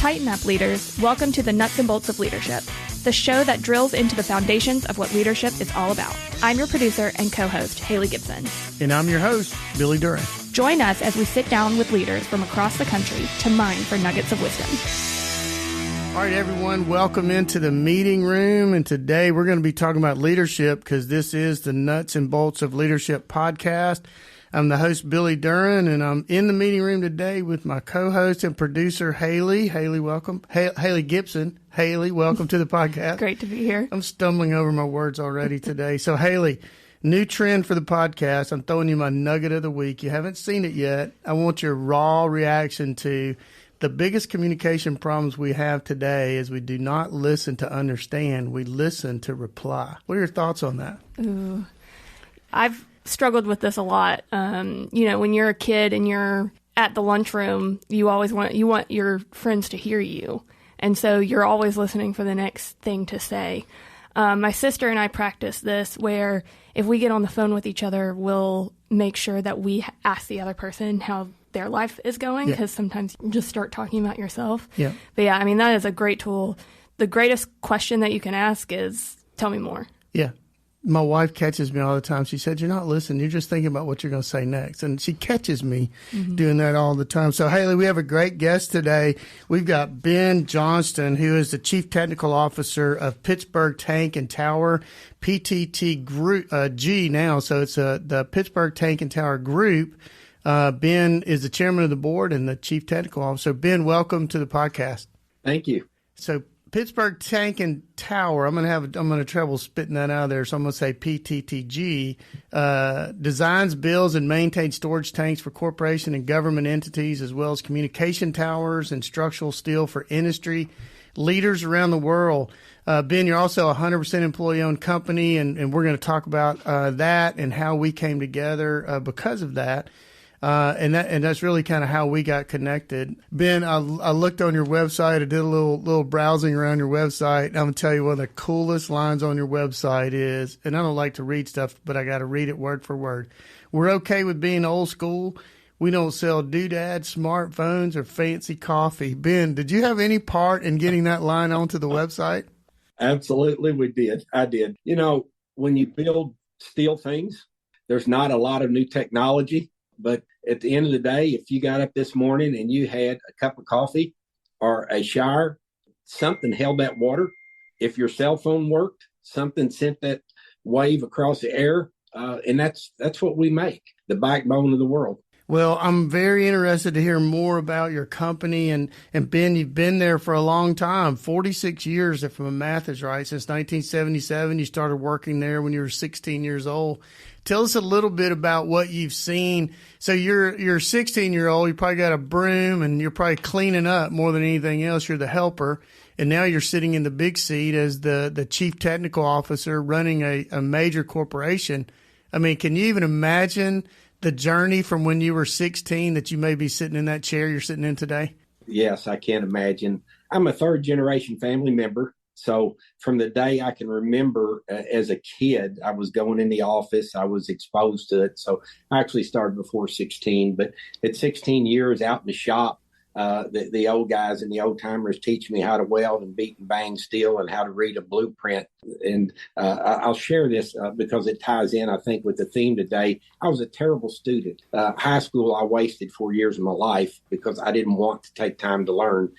Tighten up, leaders. Welcome to the Nuts and Bolts of Leadership, the show that drills into the foundations of what leadership is all about. I'm your producer and co-host, Hali Gibson. And I'm your host, Billy Duran. Join us as we sit down with leaders from across the country to mine for nuggets of wisdom. All right, everyone, welcome into the meeting room. And today we're going to be talking about leadership because this is the Nuts and Bolts of Leadership podcast. I'm the host, Billy Duran, and I'm in the meeting room today with my co-host and producer, Hali. Hali, welcome. Hali Gibson. Hali, welcome to the podcast. Great to be here. I'm stumbling over my words already today. So, Hali, new trend for the podcast. I'm throwing you my nugget of the week. You haven't seen it yet. I want your raw reaction to the biggest communication problems we have today is we do not listen to understand. We listen to reply. What are your thoughts on that? Ooh, I've struggled with this a lot. When you're a kid and you're at the lunchroom, you want your friends to hear you. And so you're always listening for the next thing to say. My sister and I practice this where if we get on the phone with each other, we'll make sure that we ask the other person how their life is going, because sometimes you just start talking about yourself. Yeah. But yeah, I mean, that is a great tool. The greatest question that you can ask is, tell me more. Yeah. My wife catches me all the time. She said, you're not listening. You're just thinking about what you're going to say next. And she catches me doing that all the time. So, Hali, we have a great guest today. We've got Ben Johnston, who is the Chief Technical Officer of Pittsburg Tank and Tower, PTT Group, G now. So it's the Pittsburg Tank and Tower Group. Ben is the chairman of the board and the chief technical officer. Ben, welcome to the podcast. Thank you. So Pittsburg Tank and Tower, I'm going to trouble spitting that out of there. So I'm going to say PTTG, designs, builds, and maintains storage tanks for corporation and government entities, as well as communication towers and structural steel for industry leaders around the world. Ben, you're also a 100% employee-owned company, and we're going to talk about that and how we came together because of that. And that's really kind of how we got connected. Ben, I looked on your website. I did a little browsing around your website. I'm going to tell you one of the coolest lines on your website is, and I don't like to read stuff, but I got to read it word for word. We're okay with being old school. We don't sell doodads, smartphones, or fancy coffee. Ben, did you have any part in getting that line onto the website? Absolutely, we did. I did. When you build steel things, there's not a lot of new technology. But at the end of the day, if you got up this morning and you had a cup of coffee or a shower, something held that water. If your cell phone worked, something sent that wave across the air. And that's what we make, the backbone of the world. Well, I'm very interested to hear more about your company. And Ben, you've been there for a long time, 46 years, if my math is right. Since 1977, you started working there when you were 16 years old. Tell us a little bit about what you've seen. So you're a 16-year-old. You probably got a broom, and you're probably cleaning up more than anything else. You're the helper. And now you're sitting in the big seat as the chief technical officer running a major corporation. I mean, can you even imagine the journey from when you were 16 that you may be sitting in that chair you're sitting in today? Yes, I can imagine. I'm a third-generation family member. So from the day I can remember as a kid, I was going in the office. I was exposed to it. So I actually started before 16. But at 16 years out in the shop, the old guys and the old timers teach me how to weld and beat and bang steel and how to read a blueprint. And I'll share this because it ties in, I think, with the theme today. I was a terrible student. High school, I wasted 4 years of my life because I didn't want to take time to learn.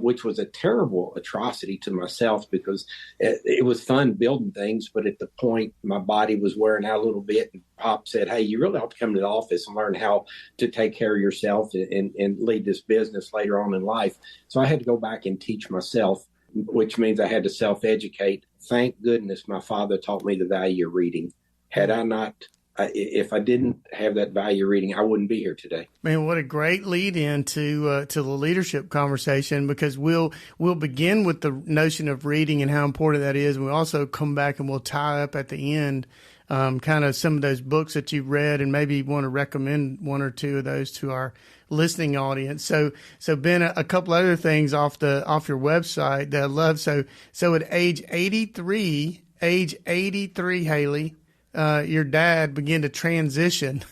Which was a terrible atrocity to myself because it was fun building things. But at the point, my body was wearing out a little bit. And Pop said, hey, you really ought to come to the office and learn how to take care of yourself and lead this business later on in life. So I had to go back and teach myself, which means I had to self-educate. Thank goodness my father taught me the value of reading. Had I not if I didn't have that value reading, I wouldn't be here today. Man, what a great lead in to the leadership conversation, because we'll begin with the notion of reading and how important that is. And we'll also come back and we'll tie up at the end kind of some of those books that you've read, and maybe want to recommend one or two of those to our listening audience. So Ben, a couple other things off your website that I love. So at age 83, Hali, your dad began to transition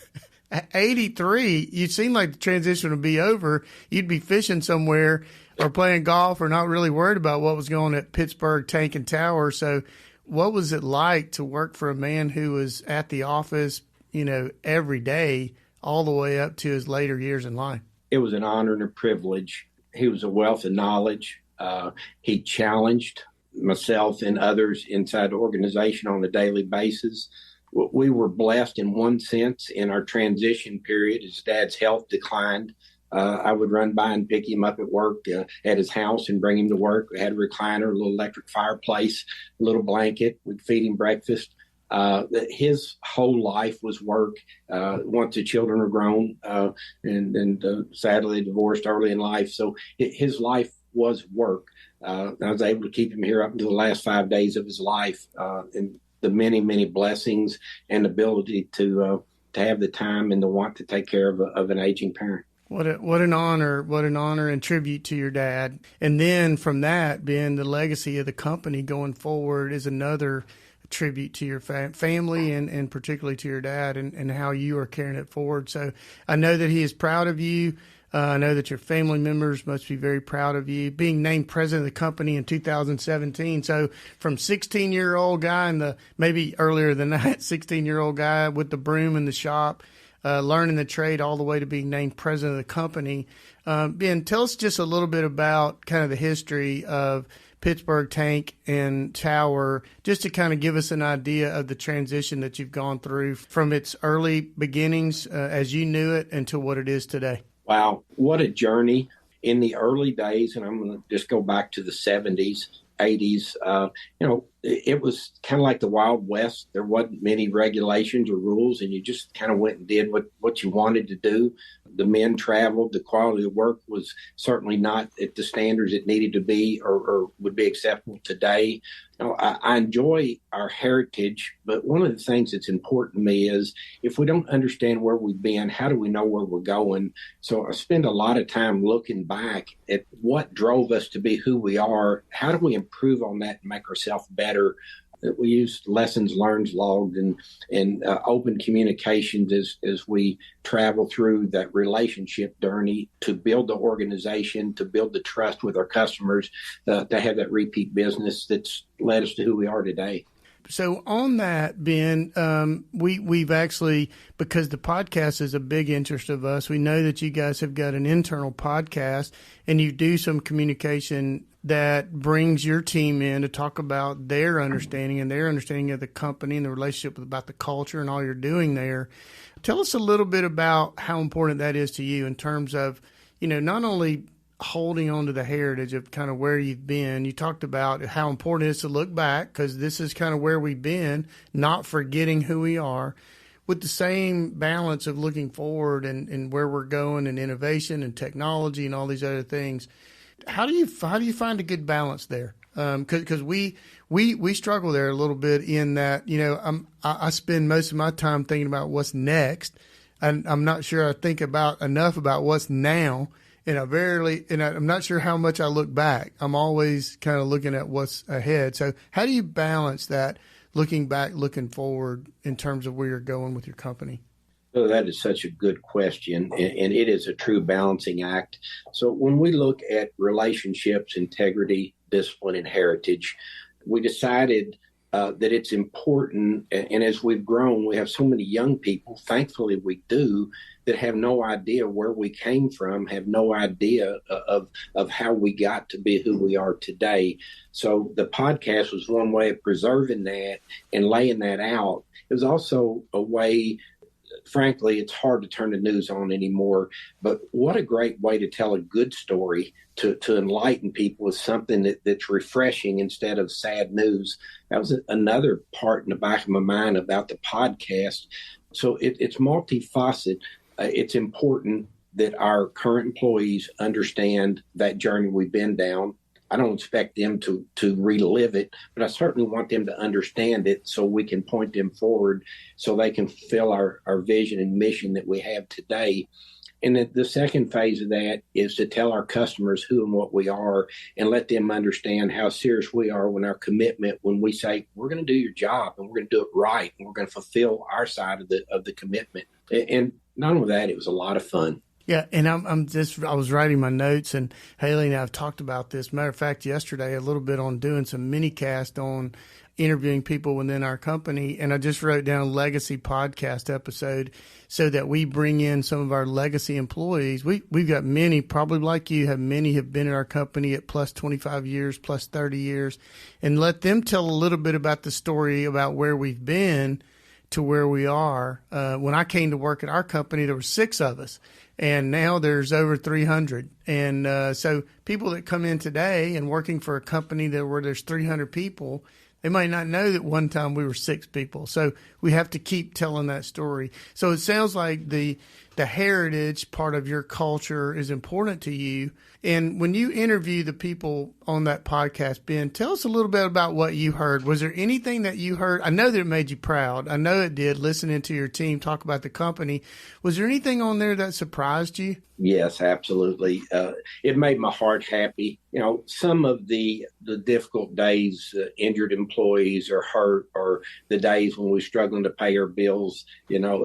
At 83, you seem like the transition would be over. You'd be fishing somewhere or playing golf or not really worried about what was going on at Pittsburg Tank and Tower. So what was it like to work for a man who was at the office, every day all the way up to his later years in life? It was an honor and a privilege. He was a wealth of knowledge. He challenged myself and others inside the organization on a daily basis. We were blessed in one sense in our transition period. His dad's health declined. I would run by and pick him up at work at his house and bring him to work. We had a recliner, a little electric fireplace, a little blanket. We'd feed him breakfast. His whole life was work. Once the children were grown, and sadly divorced early in life. So his life was work. I was able to keep him here up until the last 5 days of his life, and the many, many blessings and ability to have the time and the want to take care of an aging parent. What an honor and tribute to your dad. And then from that, being the legacy of the company going forward is another tribute to your family and particularly to your dad and how you are carrying it forward. So I know that he is proud of you. I know that your family members must be very proud of you being named president of the company in 2017. So from 16-year-old guy and maybe earlier than that, 16-year-old guy with the broom in the shop, learning the trade all the way to being named president of the company. Ben, tell us just a little bit about kind of the history of Pittsburg Tank and Tower, just to kind of give us an idea of the transition that you've gone through from its early beginnings as you knew it into what it is today. Wow, what a journey. In the early days, and I'm going to just go back to the 70s, 80s, it was kind of like the Wild West. There wasn't many regulations or rules, and you just kind of went and did what you wanted to do. The men traveled. The quality of work was certainly not at the standards it needed to be or would be acceptable today. I enjoy our heritage, but one of the things that's important to me is if we don't understand where we've been, how do we know where we're going? So I spend a lot of time looking back at what drove us to be who we are. How do we improve on that and make ourselves better? We use lessons learned logged and open communications as we travel through that relationship journey to build the organization, to build the trust with our customers, to have that repeat business that's led us to who we are today. So on that, Ben, we've actually, because the podcast is a big interest of us, we know that you guys have got an internal podcast and you do some communication that brings your team in to talk about their understanding of the company and the relationship about the culture and all you're doing there. Tell us a little bit about how important that is to you in terms of, not only holding on to the heritage of kind of where you've been. You talked about how important it is to look back because this is kind of where we've been, not forgetting who we are, with the same balance of looking forward and where we're going and innovation and technology and all these other things. How do you find a good balance there? Because we struggle there a little bit in that, I spend most of my time thinking about what's next. And I'm not sure I think enough about what's now. And I'm not sure how much I look back. I'm always kind of looking at what's ahead. So how do you balance that, looking back, looking forward in terms of where you're going with your company? Oh, that is such a good question, and it is a true balancing act. So when we look at relationships, integrity, discipline, and heritage, we decided that it's important, and as we've grown, we have so many young people, thankfully we do, that have no idea where we came from, have no idea of how we got to be who we are today. So the podcast was one way of preserving that and laying that out. It was also a way, frankly, it's hard to turn the news on anymore, but what a great way to tell a good story to enlighten people with something that's refreshing instead of sad news. That was another part in the back of my mind about the podcast. So it's multifaceted. It's important that our current employees understand that journey we've been down. I don't expect them to relive it, but I certainly want them to understand it so we can point them forward so they can fulfill our vision and mission that we have today. And the second phase of that is to tell our customers who and what we are and let them understand how serious we are when our commitment, when we say we're going to do your job and we're going to do it right and we're going to fulfill our side of the commitment. And not only that, it was a lot of fun. Yeah, and I was writing my notes, and Haley and I have talked about this. Matter of fact, yesterday a little bit on doing some mini cast on interviewing people within our company, and I just wrote down a legacy podcast episode so that we bring in some of our legacy employees. We've got many, probably like you, many have been in our company at plus 25 years, plus 30 years, and let them tell a little bit about the story about where we've been to where we are. When I came to work at our company, there were 6 of us. And now there's over 300. And so people that come in today and working for a company where there's 300 people, they might not know that one time we were 6 people. So we have to keep telling that story. So it sounds like the heritage part of your culture is important to you. And when you interview the people on that podcast, Ben, tell us a little bit about what you heard. Was there anything that you heard? I know that it made you proud. I know it did, listening to your team talk about the company. Was there anything on there that surprised you? Yes, absolutely. It made my heart happy. You know, some of the difficult days, injured employees or hurt, or the days when we're struggling to pay our bills, you know,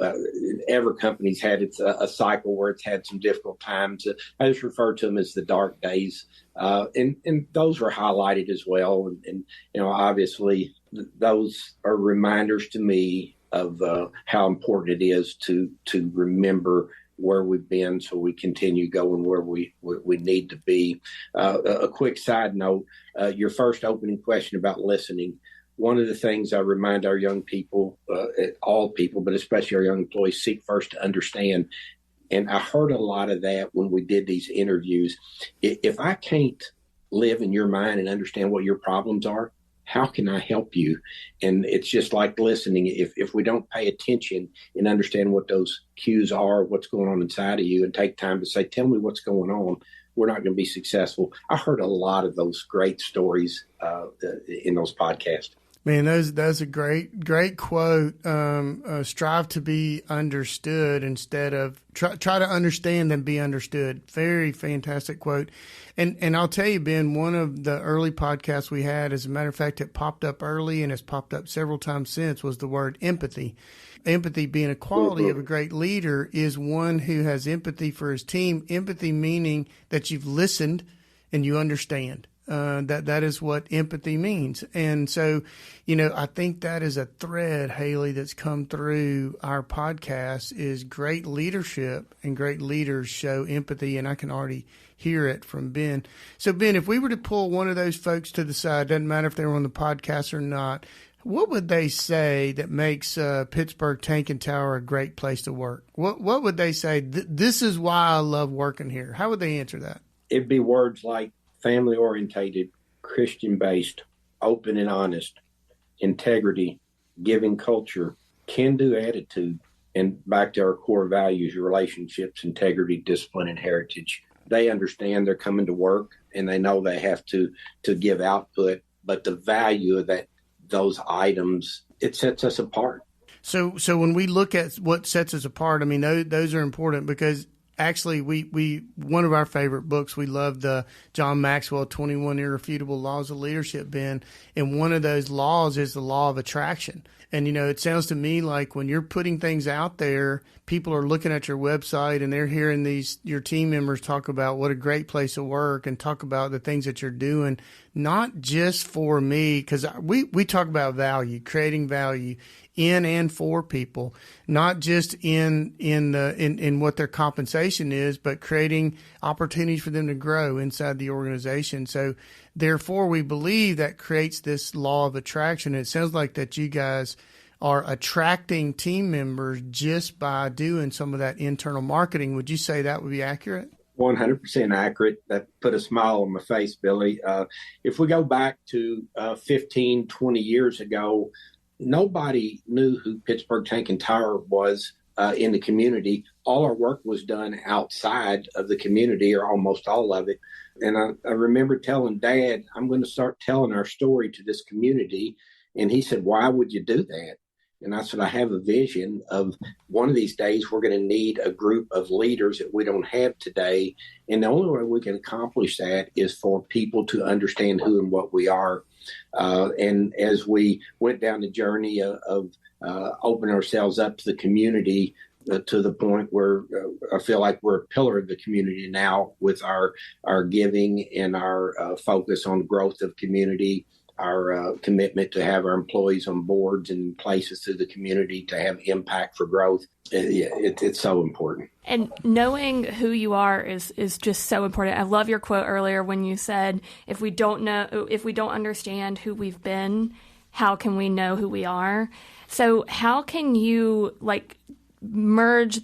every company's had a cycle where it's had some difficult times. I just refer to them as the dark days. And those were highlighted as well. And you know, obviously, those are reminders to me of how important it is to remember where we've been so we continue going where we need to be. A quick side note, your first opening question about listening. One of the things I remind our young people, all people, but especially our young employees, seek first to understand. And I heard a lot of that when we did these interviews. If I can't live in your mind and understand what your problems are, how can I help you? And it's just like listening. If we don't pay attention and understand what those cues are, what's going on inside of you, and take time to say, tell me what's going on, we're not going to be successful. I heard a lot of those great stories in those podcasts. Man, that's a great quote. Strive to be understood instead of try to understand and be understood. Very fantastic quote. And I'll tell you, Ben, one of the early podcasts we had, as a matter of fact, it popped up early and has popped up several times since, was the word empathy. Empathy being a quality of a great leader is one who has empathy for his team. Empathy meaning that you've listened and you understand. That is what empathy means. And so, you know, I think that is a thread, Haley, that's come through our podcast is great leadership, and great leaders show empathy. And I can already hear it from Ben. So, Ben, if we were to pull one of those folks to the side, doesn't matter if they were on the podcast or not, what would they say that makes Pittsburg Tank and Tower a great place to work? What would they say? This is why I love working here. How would they answer that? It'd be words like family-orientated, Christian-based, open and honest, integrity, giving culture, can-do attitude, and back to our core values, your relationships, integrity, discipline, and heritage. They understand they're coming to work, and they know they have to give output, but the value of those items, it sets us apart. So when we look at what sets us apart, I mean, those are important because actually, we one of our favorite books, we love the John Maxwell 21 Irrefutable Laws of Leadership, Ben, and one of those laws is the law of attraction. And, you know, it sounds to me like when you're putting things out there, people are looking at your website and they're hearing your team members talk about what a great place to work and talk about the things that you're doing, not just for me, because we talk about value, creating value in and for people, not just in what their compensation is, but creating opportunities for them to grow inside the organization. So therefore, we believe that creates this law of attraction. It sounds like that you guys are attracting team members just by doing some of that internal marketing. Would you say that would be accurate? 100% accurate. That put a smile on my face, Billy. If we go back to 15, 20 years ago, nobody knew who Pittsburg Tank and Tower was in the community. All our work was done outside of the community, or almost all of it. And I remember telling Dad, I'm going to start telling our story to this community. And he said, why would you do that? And I said, I have a vision of one of these days we're going to need a group of leaders that we don't have today. And the only way we can accomplish that is for people to understand who and what we are. And as we went down the journey of opening ourselves up to the community, to the point where I feel like we're a pillar of the community now with our giving and our focus on growth of community, our commitment to have our employees on boards and places to the community to have impact for growth. It's so important. And knowing who you are is just so important. I love your quote earlier when you said, if we don't understand who we've been, how can we know who we are? So how can you merge,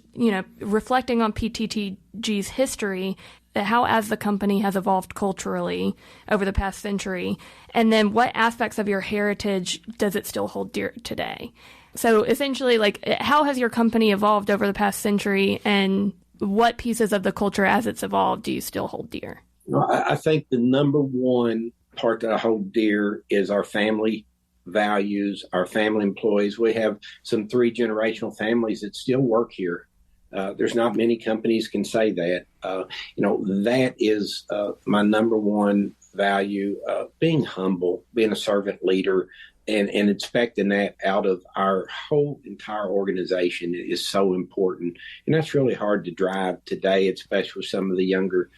reflecting on PTTG's history, how as the company has evolved culturally over the past century, and then what aspects of your heritage does it still hold dear today? So essentially, how has your company evolved over the past century, and what pieces of the culture as it's evolved do you still hold dear? I think the number one part that I hold dear is our family values, our family employees. We have some 3-generational families that still work here. There's not many companies can say that. That is my number one value, being humble, being a servant leader, and expecting that out of our whole entire organization is so important. And that's really hard to drive today, especially with some of the younger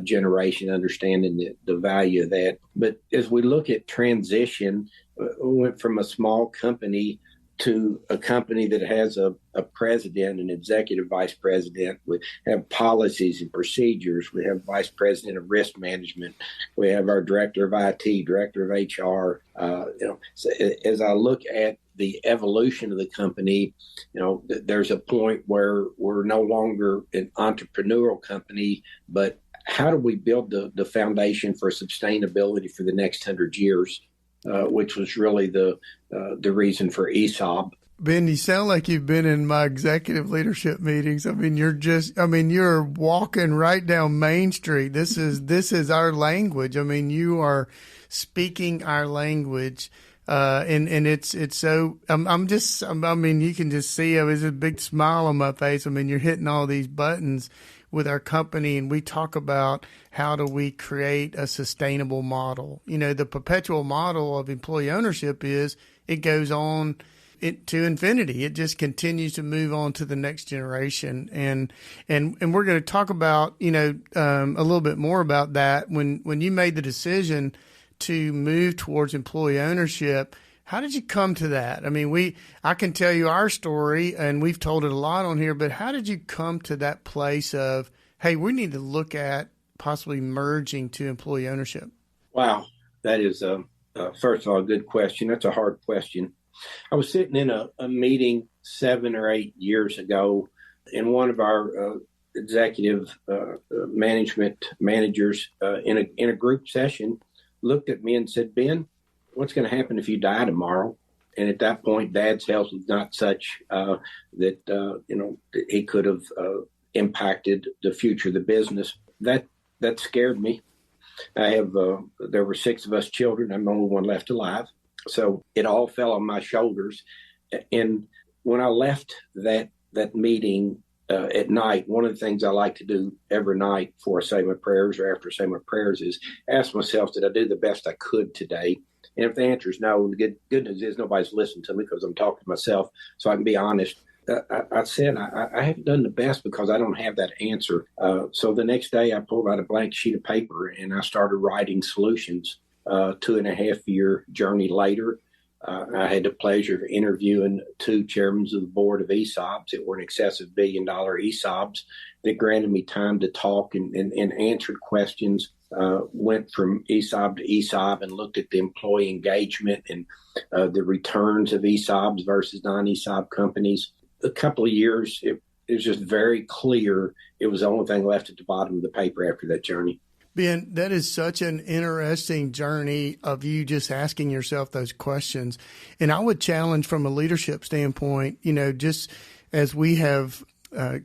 generation understanding the value of that. But as we look at transition, we went from a small company to a company that has a president, an executive vice president. We have policies and procedures. We have vice president of risk management. We have our director of IT, director of HR. So as I look at the evolution of the company, there's a point where we're no longer an entrepreneurial company, but how do we build the foundation for sustainability for the next 100 years? Which was really the reason for ESOP. Ben, you sound like you've been in my executive leadership meetings. I mean, you're walking right down Main Street. This is our language. I mean, you are speaking our language. And it's so, you can just see, there's a big smile on my face. I mean, you're hitting all these buttons with our company, and we talk about how do we create a sustainable model. The perpetual model of employee ownership is it goes on to infinity. It just continues to move on to the next generation. And we're going to talk about, a little bit more about that. When you made the decision to move towards employee ownership, how did you come to that? I mean, I can tell you our story, and we've told it a lot on here, but how did you come to that place of, hey, we need to look at possibly merging to employee ownership? Wow. That is, first of all, a good question. That's a hard question. I was sitting in a meeting 7 or 8 years ago, and one of our executive management managers in a group session looked at me and said, Ben, what's going to happen if you die tomorrow? And at that point, Dad's health was not such that he could have impacted the future of the business. That scared me. There were 6 of us children. I'm the only one left alive. So it all fell on my shoulders. And when I left that meeting at night, one of the things I like to do every night before I say my prayers or after I say my prayers is ask myself, did I do the best I could today? And if the answer is no, the good news is nobody's listening to me because I'm talking to myself, so I can be honest. I said I haven't done the best because I don't have that answer. So the next day I pulled out a blank sheet of paper and I started writing solutions. 2.5-year journey later, I had the pleasure of interviewing 2 chairmen of the board of ESOPs that were in excess of $1 billion ESOPs that granted me time to talk and answered questions. Went from ESOP to ESOP and looked at the employee engagement and the returns of ESOPs versus non-ESOP companies. A couple of years, it was just very clear it was the only thing left at the bottom of the paper after that journey. Ben, that is such an interesting journey of you just asking yourself those questions. And I would challenge from a leadership standpoint, just as we have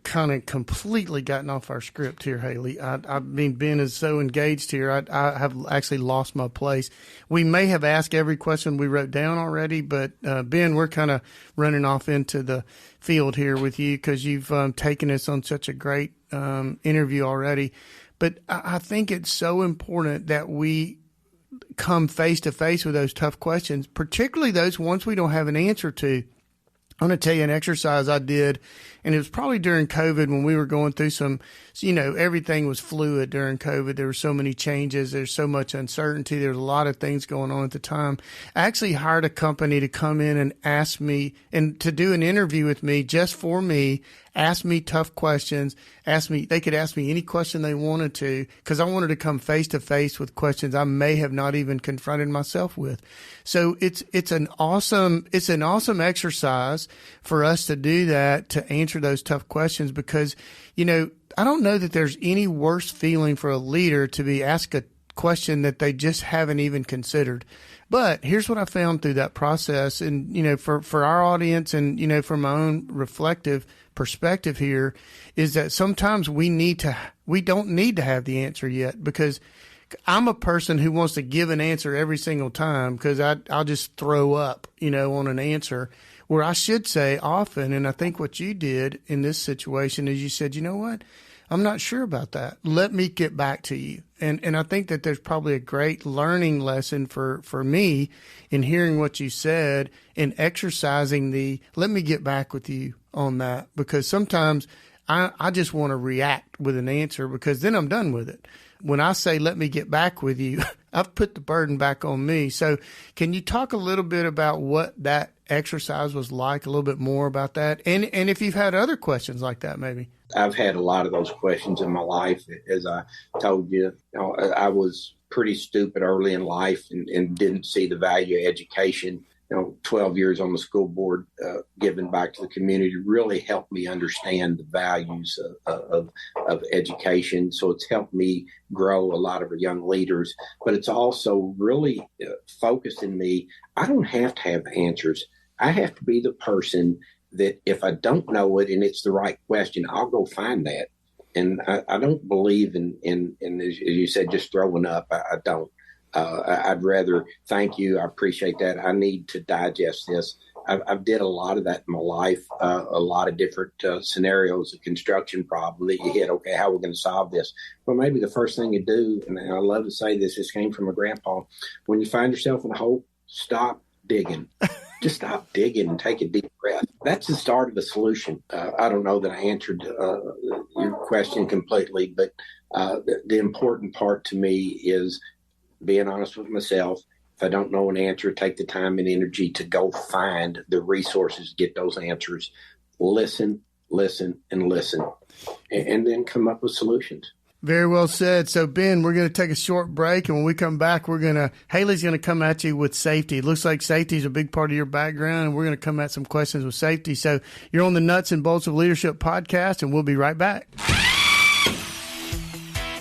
kind of completely gotten off our script here, Hali. I mean, Ben is so engaged here. I have actually lost my place. We may have asked every question we wrote down already, but Ben, we're kind of running off into the field here with you because you've taken us on such a great interview already. But I think it's so important that we come face to face with those tough questions, particularly those ones we don't have an answer to. I'm going to tell you an exercise I did, and it was probably during COVID when we were going through some, everything was fluid during COVID. There were so many changes. There's so much uncertainty. There's a lot of things going on at the time. I actually hired a company to come in and ask me and to do an interview with me just for me, ask me tough questions, they could ask me any question they wanted to, because I wanted to come face to face with questions I may have not even confronted myself with. So it's an awesome exercise for us to do that, to answer those tough questions, because, I don't know that there's any worse feeling for a leader to be asked a question that they just haven't even considered. But here's what I found through that process. And, for our audience and, from my own reflective perspective here, is that sometimes we don't need to have the answer yet, because I'm a person who wants to give an answer every single time, because I'll just throw up, on an answer, where I should say often. And I think what you did in this situation is you said, you know what? I'm not sure about that. Let me get back to you. And I think that there's probably a great learning lesson for me in hearing what you said and exercising let me get back with you on that, because sometimes I just want to react with an answer, because then I'm done with it. When I say, let me get back with you, I've put the burden back on me. So can you talk a little bit about what that exercise was like, a little bit more about that? And if you've had other questions like that, maybe. I've had a lot of those questions in my life. As I told you, I was pretty stupid early in life and didn't see the value of education. 12 years on the school board, giving back to the community really helped me understand the values of education. So it's helped me grow a lot of young leaders, but it's also really focused in me. I don't have to have answers. I have to be the person that if I don't know it and it's the right question, I'll go find that. And I don't believe in, as you said, just throwing up. I don't. I'd rather thank you. I appreciate that. I need to digest this. I've did a lot of that in my life, a lot of different scenarios, a construction problem that you hit. Okay, how are we going to solve this? Well, maybe the first thing you do, and I love to say this came from my grandpa, when you find yourself in a hole, stop digging. Just stop digging and take a deep breath. That's the start of the solution. I don't know that I answered your question completely, but the important part to me is being honest with myself. If I don't know an answer, take the time and energy to go find the resources to get those answers. Listen, and listen, and then come up with solutions. Very well said. So, Ben, we're going to take a short break, and when we come back, Hali's going to come at you with safety. It looks like safety is a big part of your background, and we're going to come at some questions with safety. So you're on the Nuts and Bolts of Leadership podcast, and we'll be right back.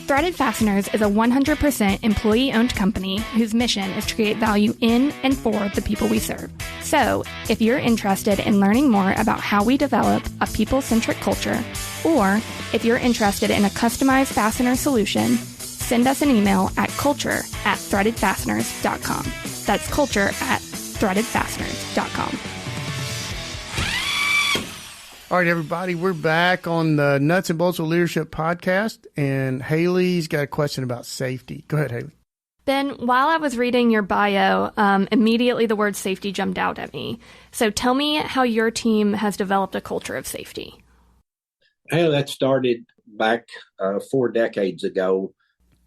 Threaded Fasteners is a 100% employee-owned company whose mission is to create value in and for the people we serve. So, if you're interested in learning more about how we develop a people-centric culture, or if you're interested in a customized fastener solution, send us an email at culture@threadedfasteners.com. That's culture@threadedfasteners.com. All right, everybody, we're back on the Nuts and Bolts of Leadership podcast, and Hali's got a question about safety. Go ahead, Hali. Ben, while I was reading your bio, immediately the word safety jumped out at me. So tell me how your team has developed a culture of safety. Hey, that started back 4 decades ago,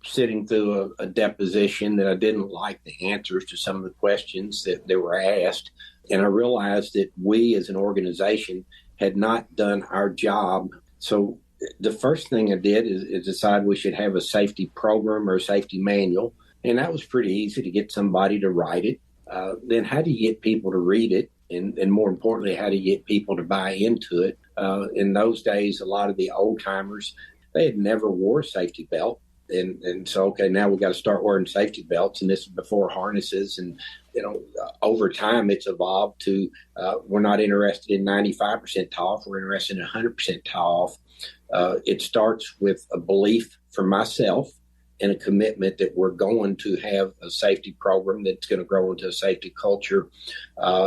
sitting through a deposition that I didn't like the answers to some of the questions that were asked. And I realized that we as an organization had not done our job. So the first thing I did is decide we should have a safety program or a safety manual. And that was pretty easy to get somebody to write it. Then how do you get people to read it? And more importantly, how do you get people to buy into it? In those days, a lot of the old timers, they had never wore a safety belt. And so, okay, now we got to start wearing safety belts. And this is before harnesses. And, over time, it's evolved to we're not interested in 95% tie off. We're interested in 100% tie off. It starts with a belief for myself and a commitment that we're going to have a safety program that's going to grow into a safety culture.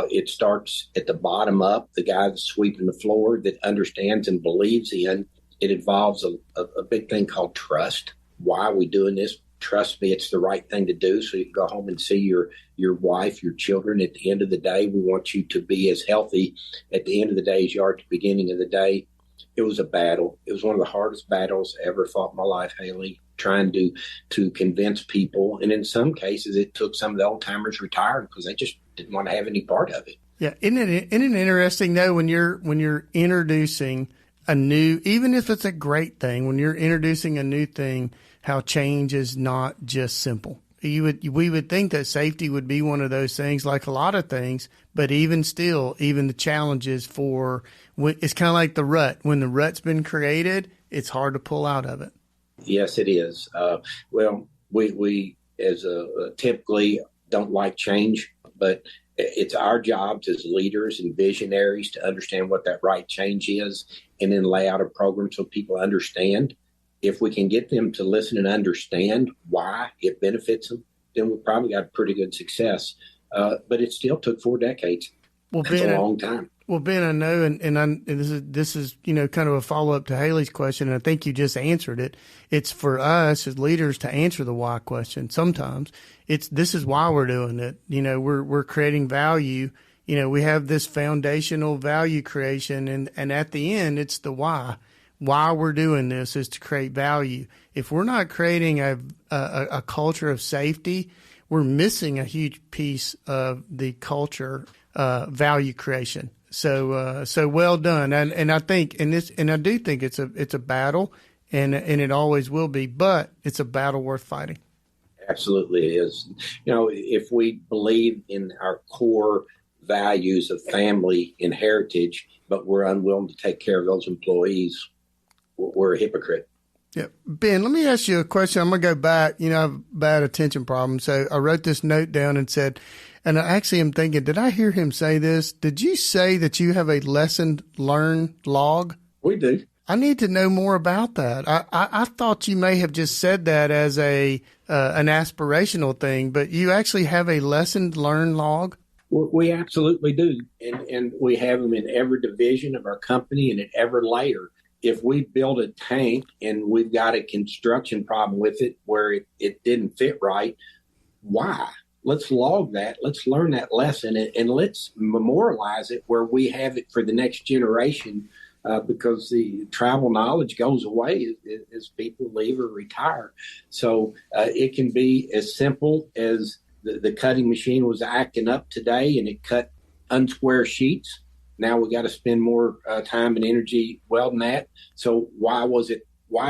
It starts at the bottom up, the guy that's sweeping the floor that understands and believes in. It involves a big thing called trust. Why are we doing this? trust me, it's the right thing to do. So you can go home and see your wife, your children. At the end of the day, we want you to be as healthy at the end of the day as you are at the beginning of the day. It was a battle. It was one of the hardest battles I ever fought in my life, Haley, trying to convince people. And in some cases, it took some of the old timers retired because they just didn't want to have any part of it. Yeah. Isn't it interesting, though, when you're introducing a new, even if it's a great thing, when you're introducing a new thing, how change is not just simple. We would think that safety would be one of those things, like a lot of things, but even still, even the challenges it's kind of like the rut. When the rut's been created, it's hard to pull out of it. Yes, it is. Well, we as typically don't like change, but it's our jobs as leaders and visionaries to understand what that right change is and then lay out a program so people understand. If we can get them to listen and understand why it benefits them, then we probably got pretty good success. But it still took 4 decades. Well, That's a long time. Well, Ben, I know, and this is kind of a follow up to Haley's question, and I think you just answered it. It's for us as leaders to answer the why question. Sometimes this is why we're doing it. We're creating value. We have this foundational value creation, and at the end, it's the why. Why we're doing this is to create value. If we're not creating a culture of safety, we're missing a huge piece of the culture value creation. So well done. And I think and I do think it's a battle, and it always will be, but it's a battle worth fighting. Absolutely it is. If we believe in our core values of family and heritage, but we're unwilling to take care of those employees, we're a hypocrite. Yeah. Ben, let me ask you a question. I'm going to go back. I have a bad attention problem. So I wrote this note down and said, and I actually am thinking, did I hear him say this? Did you say that you have a lesson learned log? We do. I need to know more about that. I thought you may have just said that as an aspirational thing, but you actually have a lesson learned log? We absolutely do. And we have them in every division of our company and at every layer. If we build a tank and we've got a construction problem with it where it didn't fit right, why? Let's log that. Let's learn that lesson and let's memorialize it where we have it for the next generation, because the tribal knowledge goes away as people leave or retire. So it can be as simple as the cutting machine was acting up today and it cut unsquare sheets. Now we got to spend more time and energy welding that. So why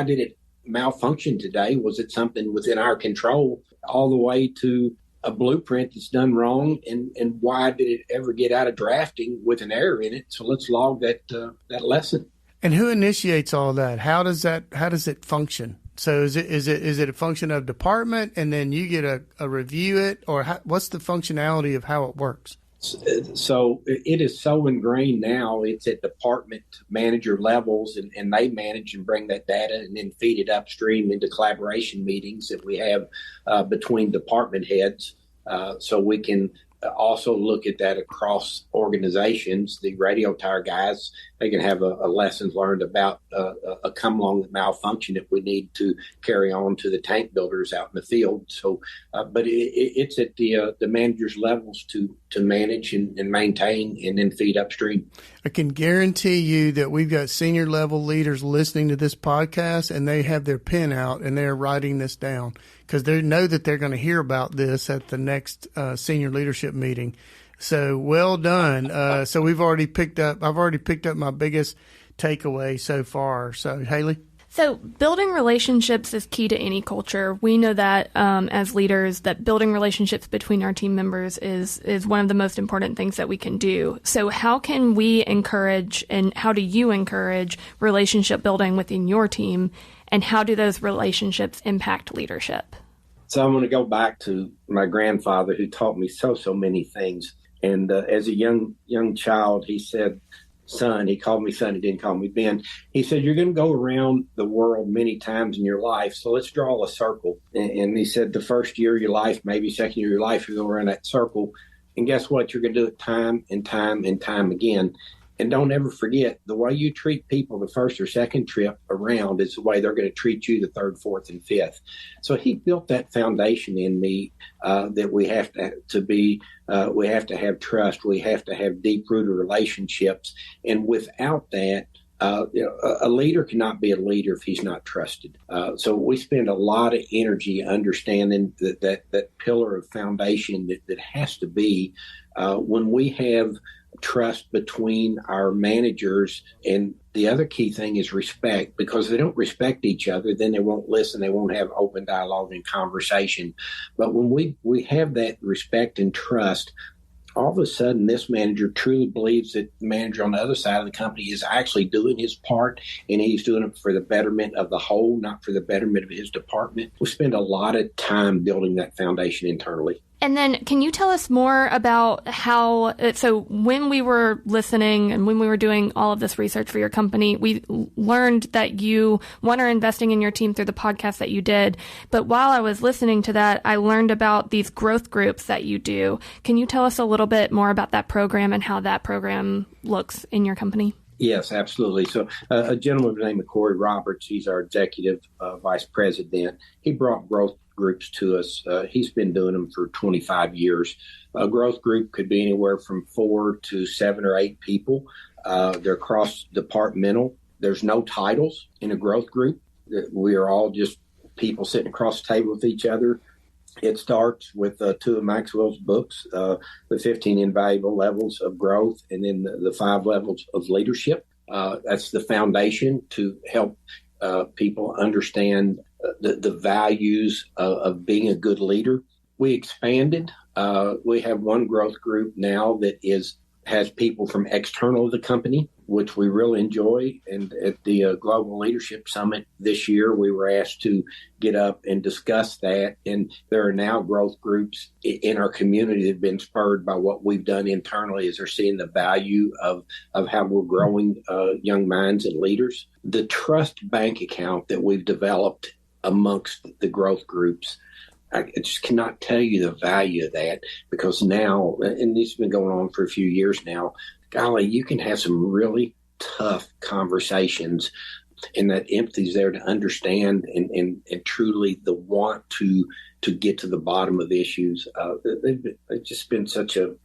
did it malfunction today? Was it something within our control, all the way to a blueprint that's done wrong? And why did it ever get out of drafting with an error in it? So let's log that lesson. And who initiates all that? How does it function? So is it a function of department and then you get a review it, or what's the functionality of how it works? So it is so ingrained now. It's at department manager levels, and they manage and bring that data and then feed it upstream into collaboration meetings that we have between department heads. So we can also look at that across organizations. The radio tower guys, they can have a lessons learned about a come along malfunction that we need to carry on to the tank builders out in the field. So, but it's at the managers levels to manage and maintain and then feed upstream. I can guarantee you that we've got senior level leaders listening to this podcast, and they have their pen out and they're writing this down because they know that they're going to hear about this at the next senior leadership meeting. So well done. So I've already picked up my biggest takeaway so far. So Haley? So building relationships is key to any culture. We know that as leaders, that building relationships between our team members is one of the most important things that we can do. So how can we encourage, and how do you encourage relationship building within your team, and how do those relationships impact leadership? So I'm going to go back to my grandfather, who taught me so many things. And as a young child, he said, son, he called me son, he didn't call me Ben. He said, you're going to go around the world many times in your life, so let's draw a circle. And he said, the first year of your life, maybe second year of your life, you go around that circle. And guess what? You're going to do it time and time and time again. And don't ever forget, the way you treat people the first or second trip around is the way they're going to treat you the third, fourth, and fifth. So he built that foundation in me that we have we have to have trust. We have to have deep-rooted relationships. And without that, a leader cannot be a leader if he's not trusted. So we spend a lot of energy understanding that pillar of foundation that has to be when we have trust between our managers. And the other key thing is respect, because if they don't respect each other, then they won't listen. They won't have open dialogue and conversation. But when we have that respect and trust, all of a sudden this manager truly believes that the manager on the other side of the company is actually doing his part, and he's doing it for the betterment of the whole, not for the betterment of his department. We spend a lot of time building that foundation internally. And then can you tell us more about how, so when we were listening and when we were doing all of this research for your company, we learned that you, one, are investing in your team through the podcast that you did. But while I was listening to that, I learned about these growth groups that you do. Can you tell us a little bit more about that program and how that program looks in your company? Yes, absolutely. So a gentleman named Corey Roberts, he's our executive vice president. He brought growth groups to us. He's been doing them for 25 years. A growth group could be anywhere from 4 to 7 or 8 people. They're cross-departmental. There's no titles in a growth group. We are all just people sitting across the table with each other. It starts with 2 of Maxwell's books, the 15 Invaluable Levels of Growth, and then the 5 Levels of Leadership. That's the foundation to help people understand the values of being a good leader. We expanded. We have one growth group now that has people from external to the company, which we really enjoy. And at the Global Leadership Summit this year, we were asked to get up and discuss that. And there are now growth groups in our community that have been spurred by what we've done internally, as they're seeing the value of how we're growing young minds and leaders. The trust bank account that we've developed amongst the growth groups, I just cannot tell you the value of that, because now, and this has been going on for a few years now, golly, you can have some really tough conversations, and that empathy is there to understand and truly the want to get to the bottom of issues. They've just been such a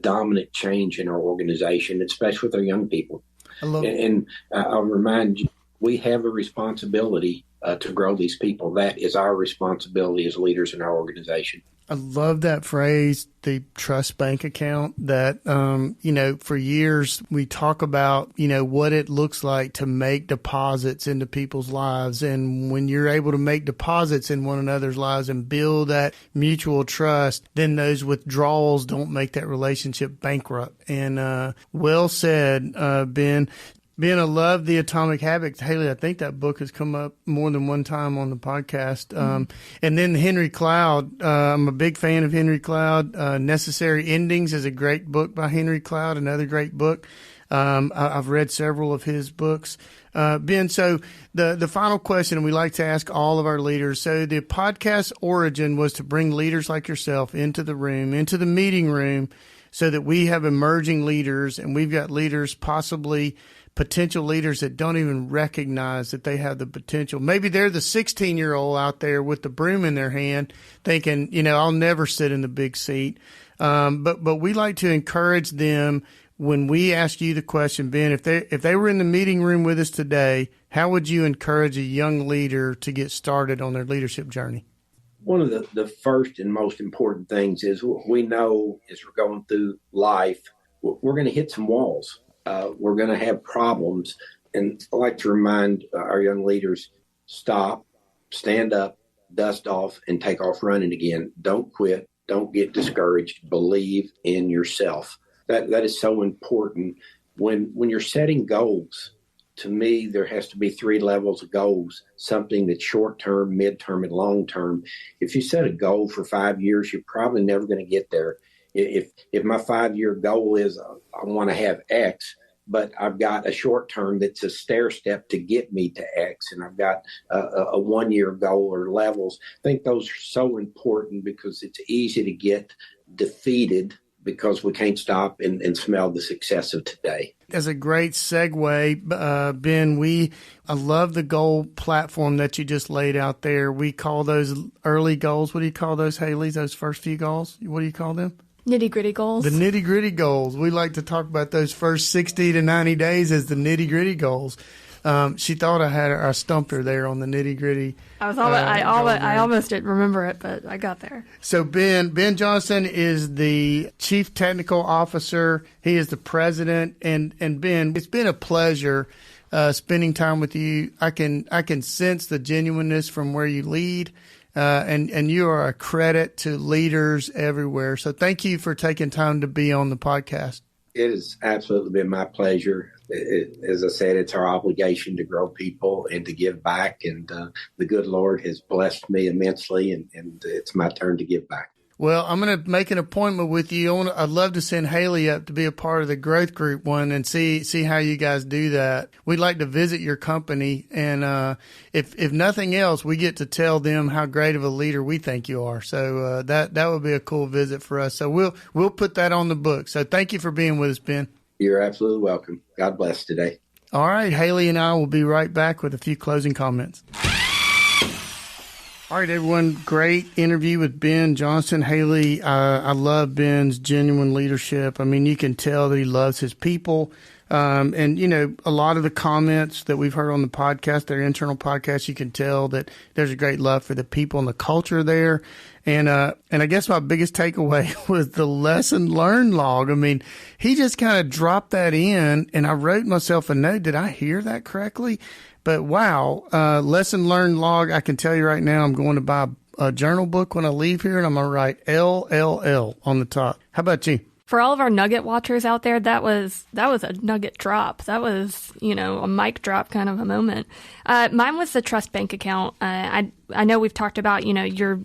dominant change in our organization, especially with our young people. I love it. And I'll remind you, we have a responsibility to grow these people. That is our responsibility as leaders in our organization. I love that phrase, the trust bank account, that, for years we talk about, what it looks like to make deposits into people's lives. And when you're able to make deposits in one another's lives and build that mutual trust, then those withdrawals don't make that relationship bankrupt. And well said, Ben. Ben, I love The Atomic Habits. Haley, I think that book has come up more than one time on the podcast. And then Henry Cloud. I'm a big fan of Henry Cloud. Necessary Endings is a great book by Henry Cloud, another great book. I've read several of his books. Ben, so the final question we like to ask all of our leaders. So the podcast origin was to bring leaders like yourself into the room, into the meeting room, so that we have emerging leaders, and we've got leaders, possibly potential leaders, that don't even recognize that they have the potential. Maybe they're the 16-year-old out there with the broom in their hand thinking, I'll never sit in the big seat. But we like to encourage them. When we ask you the question, Ben, if they were in the meeting room with us today, how would you encourage a young leader to get started on their leadership journey? One of the first and most important things is we know as we're going through life, we're going to hit some walls. We're going to have problems. And I like to remind our young leaders, stop, stand up, dust off, and take off running again. Don't quit. Don't get discouraged. Believe in yourself. That is so important. When you're setting goals, to me, there has to be 3 levels of goals, something that's short-term, mid-term, and long-term. If you set a goal for 5 years, you're probably never going to get there. If my 5-year goal is I want to have X, but I've got a short-term that's a stair step to get me to X, and I've got a 1-year goal or levels, I think those are so important, because it's easy to get defeated because we can't stop and smell the success of today. As a great segue, Ben, I love the goal platform that you just laid out there. We call those early goals. What do you call those, Haley? Those first few goals? What do you call them? Nitty-gritty goals. The nitty-gritty goals. We like to talk about those first 60 to 90 days as the nitty-gritty goals. She thought I stumped her there on the nitty-gritty. I almost didn't remember it, but I got there. So Ben Johnston is the Chief Technical Officer. He is the president. And Ben, it's been a pleasure spending time with you. I can sense the genuineness from where you lead. And you are a credit to leaders everywhere. So thank you for taking time to be on the podcast. It has absolutely been my pleasure. As I said, it's our obligation to grow people and to give back. And the good Lord has blessed me immensely, and it's my turn to give back. Well, I'm going to make an appointment with you. I'd love to send Haley up to be a part of the growth group one and see how you guys do that. We'd like to visit your company, and if nothing else, we get to tell them how great of a leader we think you are. So that would be a cool visit for us. So we'll put that on the book. So thank you for being with us, Ben. You're absolutely welcome. God bless today. All right, Haley and I will be right back with a few closing comments. All right, everyone. Great interview with Ben Johnston. Haley, I love Ben's genuine leadership. I mean, you can tell that he loves his people. And, you know, a lot of the comments that we've heard on the podcast, their internal podcast, you can tell that there's a great love for the people and the culture there. And I guess my biggest takeaway was the lesson learned log. I mean, he just kind of dropped that in, and I wrote myself a note. Did I hear that correctly? But wow, lesson learned log. I can tell you right now, I'm going to buy a journal book when I leave here, and I'm going to write LLL on the top. How about you? For all of our nugget watchers out there, that was a nugget drop. That was, you know, a mic drop kind of a moment. Mine was the trust bank account. I know we've talked about, you know, your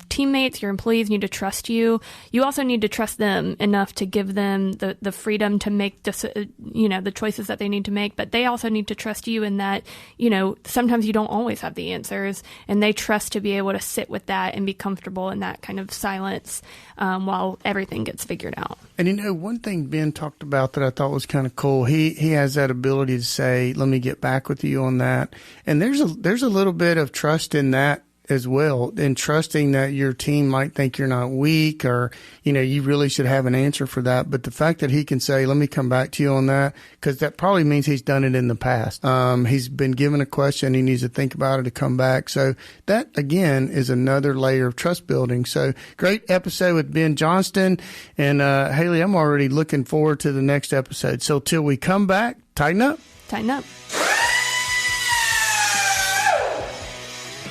teammates, your employees need to trust you. You also need to trust them enough to give them the freedom to make the choices that they need to make. But they also need to trust you in that, you know, sometimes you don't always have the answers, and they trust to be able to sit with that and be comfortable in that kind of silence while everything gets figured out. And, you know, one thing Ben talked about that I thought was kind of cool, he has that ability to say, let me get back with you on that. And there's a little bit of trust in that as well, and trusting that your team might think you're not weak, or, you know, you really should have an answer for that. But the fact that he can say, let me come back to you on that, because that probably means he's done it in the past. He's been given a question. He needs to think about it to come back. So that, again, is another layer of trust building. So great episode with Ben Johnston. And Haley, I'm already looking forward to the next episode. So till we come back, tighten up. Tighten up.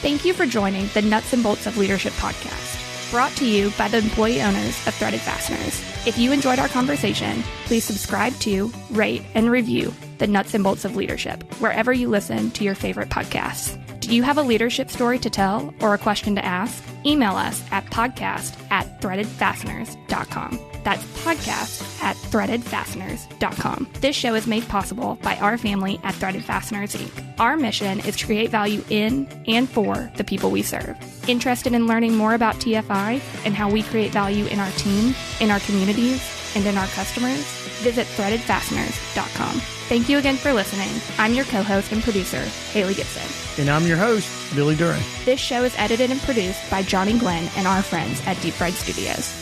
Thank you for joining the Nuts and Bolts of Leadership podcast, brought to you by the employee owners of Threaded Fasteners. If you enjoyed our conversation, please subscribe to, rate, and review the Nuts and Bolts of Leadership wherever you listen to your favorite podcasts. Do you have a leadership story to tell or a question to ask? Email us at podcast@threadedfasteners.com. That's podcast@threadedfasteners.com. This show is made possible by our family at Threaded Fasteners, Inc. Our mission is to create value in and for the people we serve. Interested in learning more about TFI and how we create value in our team, in our communities, and in our customers? Visit threadedfasteners.com. Thank you again for listening. I'm your co-host and producer, Haley Gibson. And I'm your host, Billy Duray. This show is edited and produced by Johnny Glenn and our friends at Deep Fried Studios.